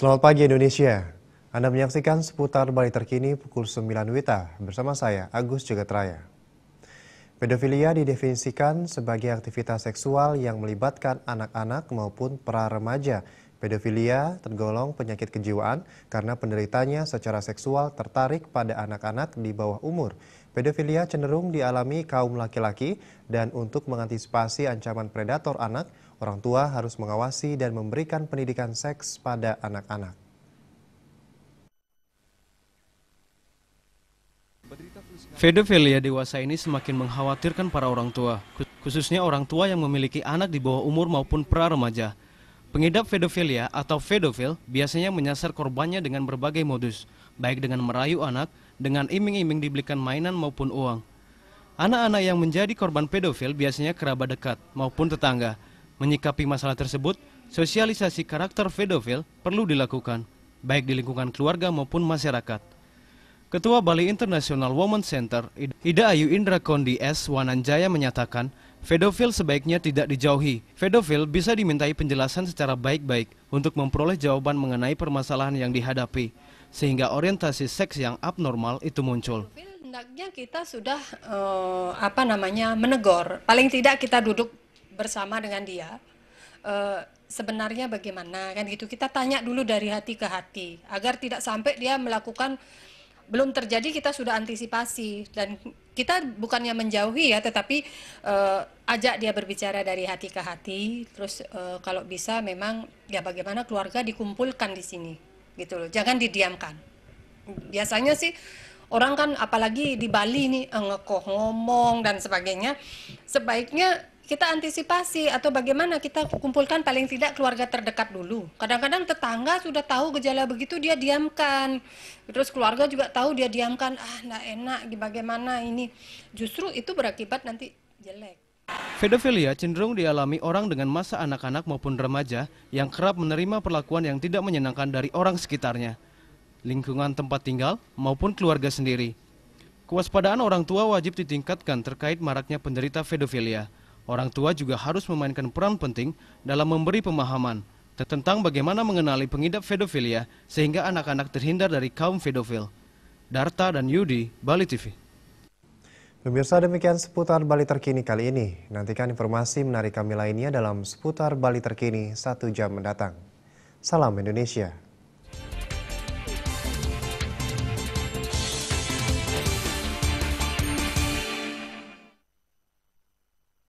Selamat pagi Indonesia. Anda menyaksikan seputar Bali terkini pukul 9 WITA bersama saya Agus Jagatraya. Pedofilia didefinisikan sebagai aktivitas seksual yang melibatkan anak-anak maupun pra remaja. Pedofilia tergolong penyakit kejiwaan karena penderitanya secara seksual tertarik pada anak-anak di bawah umur. Pedofilia cenderung dialami kaum laki-laki dan untuk mengantisipasi ancaman predator anak, orang tua harus mengawasi dan memberikan pendidikan seks pada anak-anak. Pedofilia dewasa ini semakin mengkhawatirkan para orang tua, khususnya orang tua yang memiliki anak di bawah umur maupun pra-remaja. Pengidap pedofilia atau pedofil biasanya menyasar korbannya dengan berbagai modus, baik dengan merayu anak, dengan iming-iming dibelikan mainan maupun uang. Anak-anak yang menjadi korban pedofil biasanya kerabat dekat maupun tetangga. Menyikapi masalah tersebut, sosialisasi karakter pedofil perlu dilakukan, baik di lingkungan keluarga maupun masyarakat. Ketua Bali International Women Center, Ida Ayu Indra Kondi S. Wananjaya menyatakan, pedofil sebaiknya tidak dijauhi. Pedofil bisa dimintai penjelasan secara baik-baik untuk memperoleh jawaban mengenai permasalahan yang dihadapi, sehingga orientasi seks yang abnormal itu muncul. Hendaknya kita sudah menegur, paling tidak kita duduk bersama dengan dia. Sebenarnya bagaimana kan gitu, kita tanya dulu dari hati ke hati agar tidak sampai dia melakukan. Belum terjadi kita sudah antisipasi, dan kita bukannya menjauhi ya, tetapi ajak dia berbicara dari hati ke hati. Terus kalau bisa memang ya bagaimana keluarga dikumpulkan di sini gitu loh, jangan didiamkan. Biasanya sih orang kan apalagi di Bali nih ngekoh ngomong dan sebagainya, sebaiknya kita antisipasi atau bagaimana kita kumpulkan paling tidak keluarga terdekat dulu. Kadang-kadang tetangga sudah tahu gejala begitu dia diamkan. Terus keluarga juga tahu dia diamkan, nggak enak bagaimana ini. Justru itu berakibat nanti jelek. Pedofilia cenderung dialami orang dengan masa anak-anak maupun remaja yang kerap menerima perlakuan yang tidak menyenangkan dari orang sekitarnya, lingkungan tempat tinggal maupun keluarga sendiri. Kewaspadaan orang tua wajib ditingkatkan terkait maraknya penderita pedofilia. Orang tua juga harus memainkan peran penting dalam memberi pemahaman tentang bagaimana mengenali pengidap pedofilia sehingga anak-anak terhindar dari kaum pedofil. Darta dan Yudi, Bali TV. Pemirsa, demikian seputar Bali terkini kali ini. Nantikan informasi menarik kami lainnya dalam seputar Bali terkini 1 jam mendatang. Salam Indonesia.